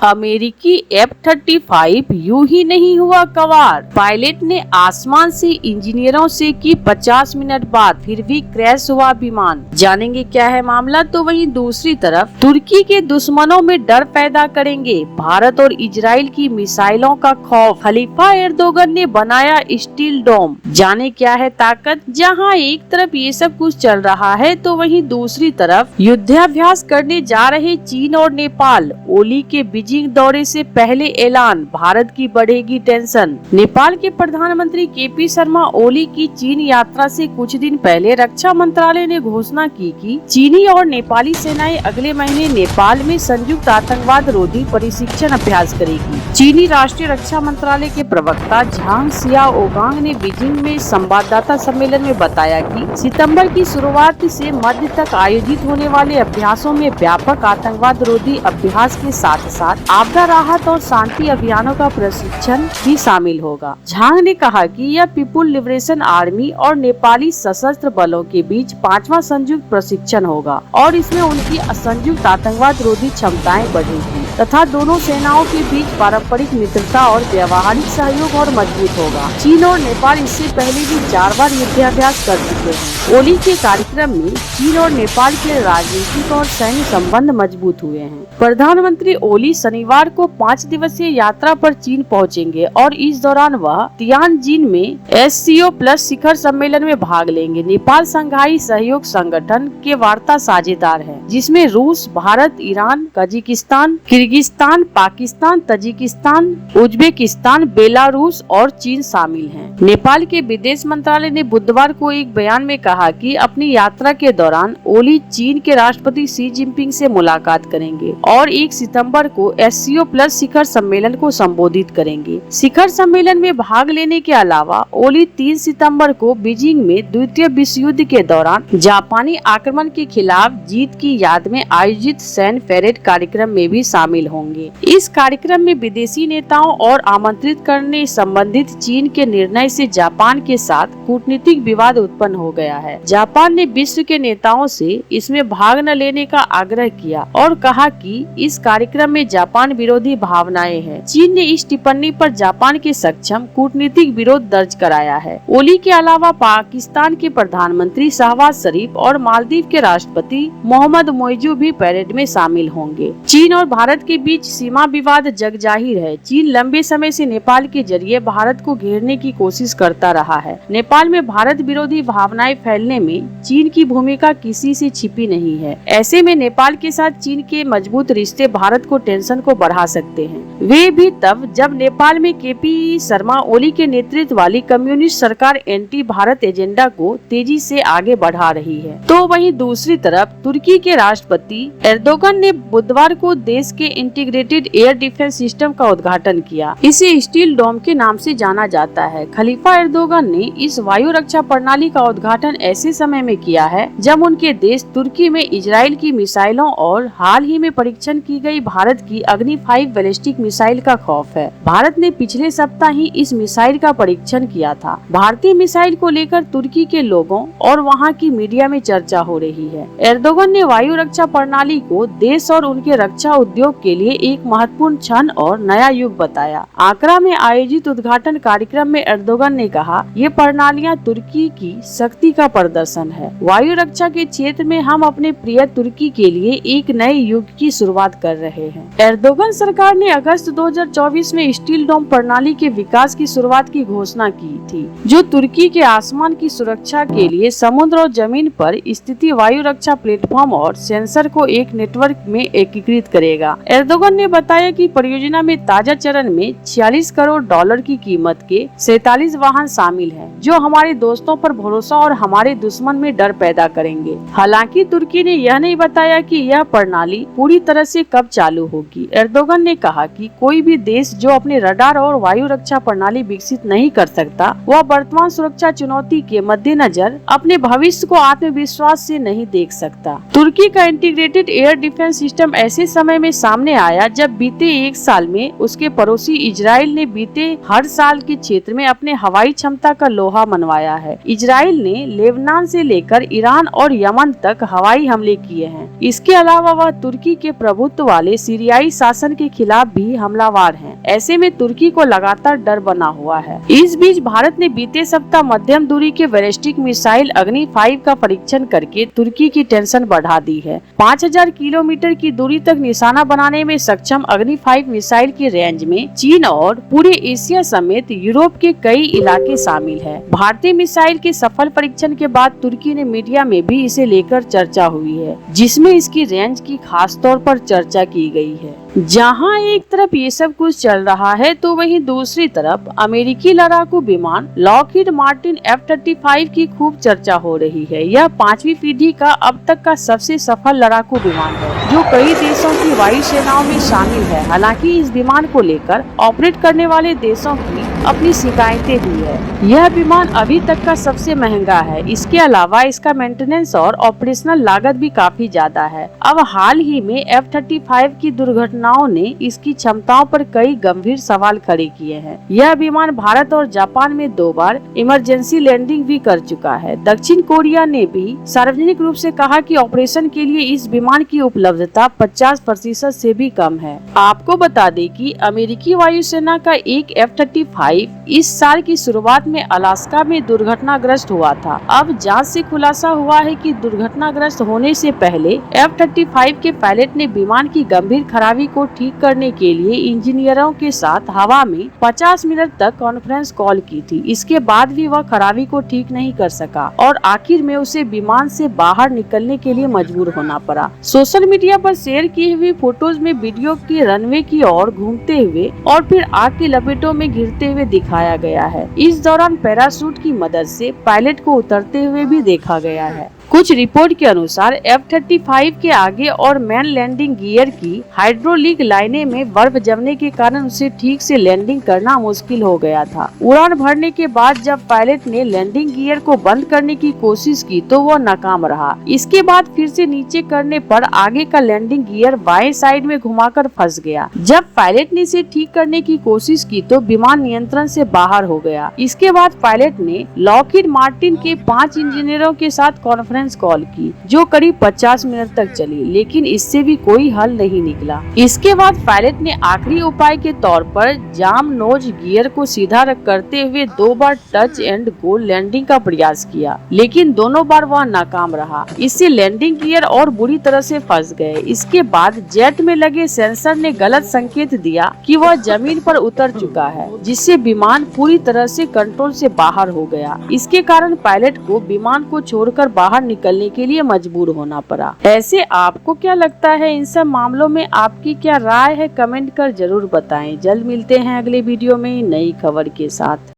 अमेरिकी F-35 यूं ही नहीं हुआ कवार। पायलट ने आसमान से इंजीनियरों से की 50 मिनट बात, फिर भी क्रैश हुआ विमान। जानेंगे क्या है मामला। तो वहीं दूसरी तरफ तुर्की के दुश्मनों में डर पैदा करेंगे भारत और इजराइल की मिसाइलों का खौफ। खलीफा एर्दोगन ने बनाया स्टील डोम। जाने क्या है ताकत। जहां एक तरफ ये सब कुछ चल रहा है तो वहीं दूसरी तरफ युद्धाभ्यास करने जा रहे चीन और नेपाल। ओली के बीजिंग दौरे से पहले ऐलान, भारत की बढ़ेगी टेंशन। नेपाल के प्रधानमंत्री केपी शर्मा ओली की चीन यात्रा से कुछ दिन पहले रक्षा मंत्रालय ने घोषणा की कि चीनी और नेपाली सेनाएं अगले महीने नेपाल में संयुक्त आतंकवाद रोधी प्रशिक्षण अभ्यास करेगी। चीनी राष्ट्रीय रक्षा मंत्रालय के प्रवक्ता झांग सियाओगांग ने बीजिंग में संवाददाता सम्मेलन में बताया कि सितंबर की शुरुआत से मध्य तक आयोजित होने वाले अभ्यासों में व्यापक आतंकवाद रोधी अभ्यास के साथ साथ आपदा राहत और शांति अभियानों का प्रशिक्षण भी शामिल होगा। झांग ने कहा कि यह पीपुल लिबरेशन आर्मी और नेपाली सशस्त्र बलों के बीच 5वां संयुक्त प्रशिक्षण होगा और इसमें उनकी संयुक्त आतंकवाद रोधी क्षमताएं बढ़ेगी तथा दोनों सेनाओं के बीच पारंपरिक मित्रता और व्यावहारिक सहयोग और मजबूत होगा। चीन और नेपाल इससे पहले भी 4 बार युद्धाभ्यास कर चुके हैं। ओली के कार्यक्रम में चीन और नेपाल के राजनीतिक और सैन्य संबंध मजबूत हुए हैं। प्रधानमंत्री ओली शनिवार को 5 दिवसीय यात्रा पर चीन पहुंचेंगे और इस दौरान वह तियानजिन में SCO+ शिखर सम्मेलन में भाग लेंगे। नेपाल संघाई सहयोग संगठन के वार्ता साझेदार है, जिसमें रूस, Bharat, Iran, Kazakhstan, Kyrgyzstan, Pakistan, Tajikistan, Uzbekistan, Belarus और चीन शामिल हैं। नेपाल के विदेश मंत्रालय ने बुधवार को एक बयान में कहा कि अपनी यात्रा के दौरान ओली चीन के राष्ट्रपति शी जिनपिंग से मुलाकात करेंगे और 1 सितंबर को SCO+ शिखर सम्मेलन को संबोधित करेंगे। शिखर सम्मेलन में भाग लेने के अलावा ओली 3 सितंबर को बीजिंग में द्वितीय विश्व युद्ध के दौरान जापानी आक्रमण के खिलाफ जीत की याद में आयोजित सैन्य परेड कार्यक्रम में भी शामिल होंगे। इस कार्यक्रम में विदेशी नेताओं और आमंत्रित करने संबंधित चीन के निर्णय से जापान के साथ कूटनीतिक विवाद उत्पन्न हो गया है। जापान ने विश्व के नेताओं से इसमें भाग न लेने का आग्रह किया और कहा कि इस कार्यक्रम में जापान विरोधी भावनाएं हैं। चीन ने इस टिप्पणी पर जापान के सक्षम कूटनीतिक विरोध दर्ज कराया है। ओली के अलावा पाकिस्तान के प्रधानमंत्री शहबाज शरीफ और मालदीव के राष्ट्रपति मोहम्मद मोइजू भी परेड में शामिल होंगे। चीन और भारत के बीच सीमा विवाद जग जाहिर है। चीन लंबे समय से नेपाल के जरिए भारत को घेरने की कोशिश करता रहा है। नेपाल में भारत विरोधी भावनाएं फैलने में चीन की भूमिका किसी से छिपी नहीं है। ऐसे में नेपाल के साथ चीन के मजबूत रिश्ते भारत को टेंशन को बढ़ा सकते हैं। वे भी तब जब नेपाल में केपी शर्मा ओली के नेतृत्व वाली कम्युनिस्ट सरकार एंटी भारत एजेंडा को तेजी से आगे बढ़ा रही है। तो वहीं दूसरी तरफ तुर्की के राष्ट्रपति एर्दोगन ने बुधवार को देश के इंटीग्रेटेड एयर डिफेंस सिस्टम का उद्घाटन किया। इसे स्टील डोम के नाम से जाना जाता है। खलीफा एर्दोगन ने इस वायु रक्षा प्रणाली का उद्घाटन ऐसे समय में किया है जब उनके देश तुर्की में इजराइल की मिसाइलों और हाल ही में परीक्षण की गई भारत की अग्नि 5 बैलिस्टिक मिसाइल का खौफ है। भारत ने पिछले सप्ताह ही इस मिसाइल का परीक्षण किया था। भारतीय मिसाइल को लेकर तुर्की के लोगों और वहां की मीडिया में चर्चा हो रही है। एर्दोगन ने वायु रक्षा प्रणाली को देश और उनके रक्षा उद्योग के लिए एक महत्वपूर्ण क्षण और नया युग बताया। आंकरा में आयोजित उद्घाटन कार्यक्रम में एर्दोगन ने कहा, ये प्रणालियां तुर्की की शक्ति का प्रदर्शन है। वायु रक्षा के क्षेत्र में हम अपने प्रिय तुर्की के लिए एक नए युग की शुरुआत कर रहे हैं। एर्दोगन सरकार ने अगस्त 2024 में स्टील डोम प्रणाली के विकास की शुरुआत की घोषणा की थी, जो तुर्की के आसमान की सुरक्षा के लिए समुद्र और जमीन पर स्थित वायु रक्षा प्लेटफॉर्म और सेंसर को एक नेटवर्क में एकीकृत करेगा। एर्दोगन ने बताया कि परियोजना में ताजा चरण में $46 करोड़ की कीमत के 47 वाहन शामिल हैं, जो हमारे दोस्तों पर भरोसा और हमारे दुश्मन में डर पैदा करेंगे। हालांकि तुर्की ने यह नहीं बताया कि यह प्रणाली पूरी तरह से कब चालू होगी। एर्दोगन ने कहा कि कोई भी देश जो अपने रडार और वायु रक्षा प्रणाली विकसित नहीं कर सकता, वह वर्तमान सुरक्षा चुनौती के मद्देनजर अपने भविष्य को आत्मविश्वास से नहीं देख सकता। तुर्की का इंटीग्रेटेड एयर डिफेंस सिस्टम ऐसे समय में सामने आया जब बीते एक साल में उसके पड़ोसी इजराइल ने बीते हर साल के क्षेत्र में अपने हवाई क्षमता का लोहा मनवाया है। इजराइल ने लेबनान से लेकर ईरान और यमन तक हवाई हमले किए हैं। इसके अलावा वह तुर्की के प्रभुत्व वाले सीरियाई शासन के खिलाफ भी हमलावर है। ऐसे में तुर्की को लगातार डर बना हुआ है। इस बीच भारत ने बीते सप्ताह मध्यम दूरी के बैलिस्टिक मिसाइल अग्नि 5 का परीक्षण करके तुर्की की टेंशन बढ़ा दी है। 5000 किलोमीटर की दूरी तक निशाना बनाने में सक्षम अग्नि 5 मिसाइल की रेंज में चीन और पूरे एशिया समेत यूरोप के कई इलाके शामिल है। भारतीय मिसाइल के सफल परीक्षण के बाद तुर्की ने मीडिया में भी इसे लेकर चर्चा हुई है, जिसमें इसकी रेंज की खास तौर पर चर्चा की गई है। जहां एक तरफ ये सब कुछ चल रहा है तो वहीं दूसरी तरफ अमेरिकी लड़ाकू विमान लॉकहीड मार्टिन F-35 की खूब चर्चा हो रही है। यह 5वीं पीढ़ी का अब तक का सबसे सफल लड़ाकू विमान है, जो कई देशों की वायु सेनाओं में शामिल है। हालांकि इस विमान को लेकर ऑपरेट करने वाले देशों की अपनी शिकायतें भी है। यह विमान अभी तक का सबसे महंगा है। इसके अलावा इसका मेंटेनेंस और ऑपरेशनल लागत भी काफी ज्यादा है। अब हाल ही में F-35 की दुर्घटनाओं ने इसकी क्षमताओं पर कई गंभीर सवाल खड़े किए हैं। यह विमान भारत और जापान में 2 बार इमरजेंसी लैंडिंग भी कर चुका है। दक्षिण कोरिया ने भी सार्वजनिक रूप से कहा कि ऑपरेशन के लिए इस विमान की उपलब्धता 50% से भी कम है। आपको बता दें कि अमेरिकी वायुसेना का एक F-35 इस साल की शुरुआत में अलास्का में दुर्घटनाग्रस्त हुआ था। अब जांच से खुलासा हुआ है कि दुर्घटनाग्रस्त होने से पहले F-35 के पायलट ने विमान की गंभीर खराबी को ठीक करने के लिए इंजीनियरों के साथ हवा में 50 मिनट तक कॉन्फ्रेंस कॉल की थी। इसके बाद भी वह खराबी को ठीक नहीं कर सका और आखिर में उसे विमान से बाहर निकलने के लिए मजबूर होना पड़ा। सोशल मीडिया पर शेयर की हुई फोटोज में वीडियो की रनवे की ओर घूमते हुए और फिर आग की लपेटों में गिरते हुए दिखाया गया है। इस दौरान पैराशूट की मदद से पायलट को उतरते हुए भी देखा गया है। कुछ रिपोर्ट के अनुसार F-35 के आगे और मेन लैंडिंग गियर की हाइड्रोलिक लाइनें में बर्फ जमने के कारण उसे ठीक से लैंडिंग करना मुश्किल हो गया था। उड़ान भरने के बाद जब पायलट ने लैंडिंग गियर को बंद करने की कोशिश की तो वह नाकाम रहा। इसके बाद फिर से नीचे करने पर आगे का लैंडिंग गियर बाएं साइड में घुमाकर फंस गया। जब पायलट ने इसे ठीक करने की कोशिश की तो विमान नियंत्रण से बाहर हो गया। इसके बाद पायलट ने लॉकहीड मार्टिन के 5 इंजीनियरों के साथ कॉन्फ्रेंस कॉल की, जो करीब 50 मिनट तक चली, लेकिन इससे भी कोई हल नहीं निकला। इसके बाद पायलट ने आखिरी उपाय के तौर पर जाम नोज गियर को सीधा करते हुए 2 बार टच एंड गो लैंडिंग का प्रयास किया, लेकिन दोनों बार वह नाकाम रहा। इससे लैंडिंग गियर और बुरी तरह से फंस गए। इसके बाद जेट में लगे सेंसर ने गलत संकेत दिया कि वह जमीन पर उतर चुका है, जिससे विमान पूरी तरह से कंट्रोल से बाहर हो गया। इसके कारण पायलट को विमान को छोड़कर बाहर निकलने के लिए मजबूर होना पड़ा। ऐसे आपको क्या लगता है? इन सब मामलों में आपकी क्या राय है? कमेंट कर जरूर बताएं। जल्द मिलते हैं अगले वीडियो में नई खबर के साथ।